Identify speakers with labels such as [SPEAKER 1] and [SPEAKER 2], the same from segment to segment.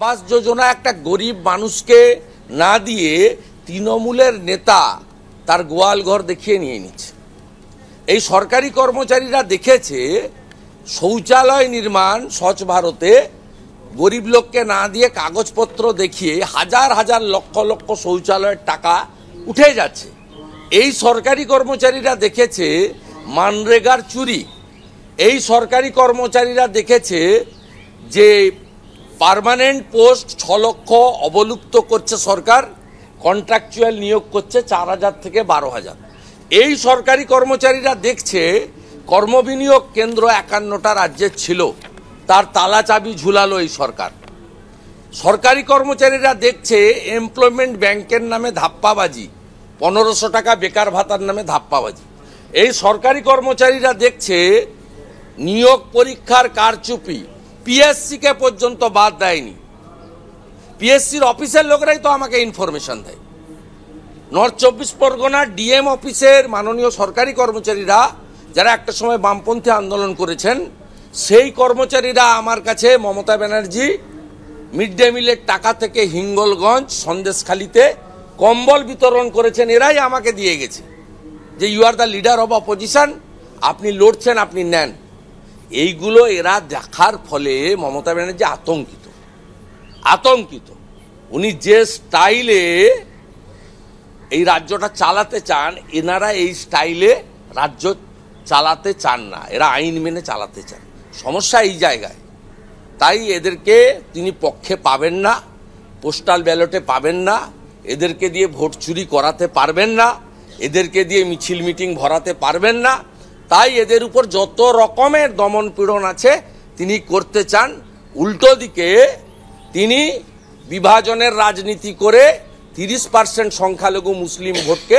[SPEAKER 1] আবাস যোজনা একটা গরিব মানুষকে না দিয়ে তৃণমূলের নেতা তার গোয়াল ঘর দেখিয়ে নিয়ে নিচ্ছে। এই সরকারি কর্মচারীরা দেখেছে শৌচালয় নির্মাণ স্বচ্ছ ভারতে গরিব লোককে না দিয়ে কাগজপত্র দেখিয়ে হাজার হাজার লক্ষ লক্ষ শৌচালয়ের টাকা উঠে যাচ্ছে। এই সরকারি কর্মচারীরা দেখেছে মানরেগার চুরি। এই সরকারি কর্মচারীরা দেখেছে যে পার্মানেন্ট পোস্ট 6 লক্ষ অবলুপ্ত করছে সরকার, কন্ট্রাকচুয়াল নিয়োগ করছে 4,000 থেকে 12,000। এই সরকারি কর্মচারীরা দেখছে কর্মবিনিয়োগ কেন্দ্র 51টা রাজ্যের ছিল, তার তালা চাবি ঝুলালো এই সরকার। সরকারি কর্মচারীরা দেখছে এমপ্লয়মেন্ট ব্যাংকের নামে ধাপ্পাবাজি, 1500 টাকা বেকার ভাতার নামে ধাপ্পাবাজি। এই সরকারি কর্মচারীরা দেখছে নিয়োগ পরীক্ষার কারচুপি, পিএসসিকে পর্যন্ত বাদ দেয়নি। পিএসসির অফিসের লোকরাই তো আমাকে ইনফরমেশন দেয়। নর্থ 24 পরগনার ডিএম অফিসের মাননীয় সরকারি কর্মচারীরা যারা একটা সময় বামপন্থী আন্দোলন করেছেন, সেই কর্মচারীরা আমার কাছে মমতা ব্যানার্জি মিড ডে মিলের টাকা থেকে হিঙ্গলগঞ্জ সন্দেশখালিতে কম্বল বিতরণ করেছেন, এরাই আমাকে দিয়ে গেছে যে you are the leader of opposition, আপনি লড়ছেন, আপনি নেন। এইগুলো এরা দেখার ফলে মমতা ব্যানার্জি আতঙ্কিত। উনি যে স্টাইলে এই রাজ্যটা চালাতে চান, এনারা এই স্টাইলে রাজ্য চালাতে চান না, এরা আইন মেনে চালাতে চান। সমস্যা এই জায়গায়। তাই এদেরকে তিনি পক্ষে পাবেন না, পোস্টাল ব্যালটে পাবেন না, এদেরকে দিয়ে ভোট চুরি করাতে পারবেন না, এদেরকে দিয়ে মিছিল মিটিং ভরাতে পারবেন না। তাই এদের উপর যত রকমের দমন পীড়ন আছে তিনি করতে চান। উল্টো দিকে তিনি বিভাজনের রাজনীতি করে 30% সংখ্যালঘু মুসলিম ভোটকে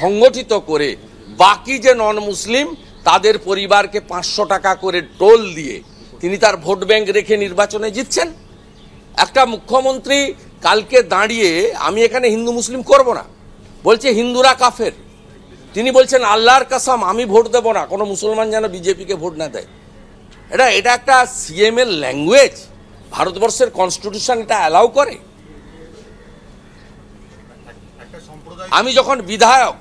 [SPEAKER 1] সংগঠিত করে বাকি যে নন মুসলিম তাদের পরিবারকে 500 টাকা করে টোল দিয়ে তিনি তার ভোট ব্যাংক রেখে নির্বাচনে জিতছেন। একটা মুখ্যমন্ত্রী কালকে দাঁড়িয়ে আমি এখানে হিন্দু মুসলিম করব না, বলছে হিন্দুরা কাফের। তিনি বলছেন আল্লাহর কসম আমি ভোট দেব না, কোনো মুসলমান যেন বিজেপিকে ভোট না দেয়। এটা একটা সিএম এর ল্যাঙ্গুয়েজ? ভারতবর্ষের কনস্টিটিউশন এটা অ্যালাউ করে? আমি যখন বিধায়ক,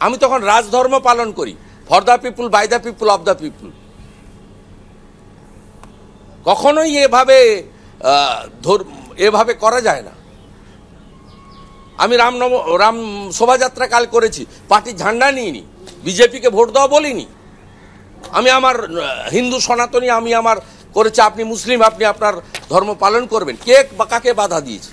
[SPEAKER 1] আমি তখন রাজধর্ম পালন করি, for the people, by the people, of the people. কখনোই এভাবে করা যায় না। আমি রাম শোভাযাত্রা কাল করেছি, পার্টির ঝান্ডা নিইনি, বিজেপিকে ভোট দেওয়া বলিনি। আমি আমার হিন্দু সনাতনী আমি আমার করেছি, আপনি মুসলিম আপনি আপনার ধর্ম পালন করবেন। কে বা কাকে বাধা দিয়েছে?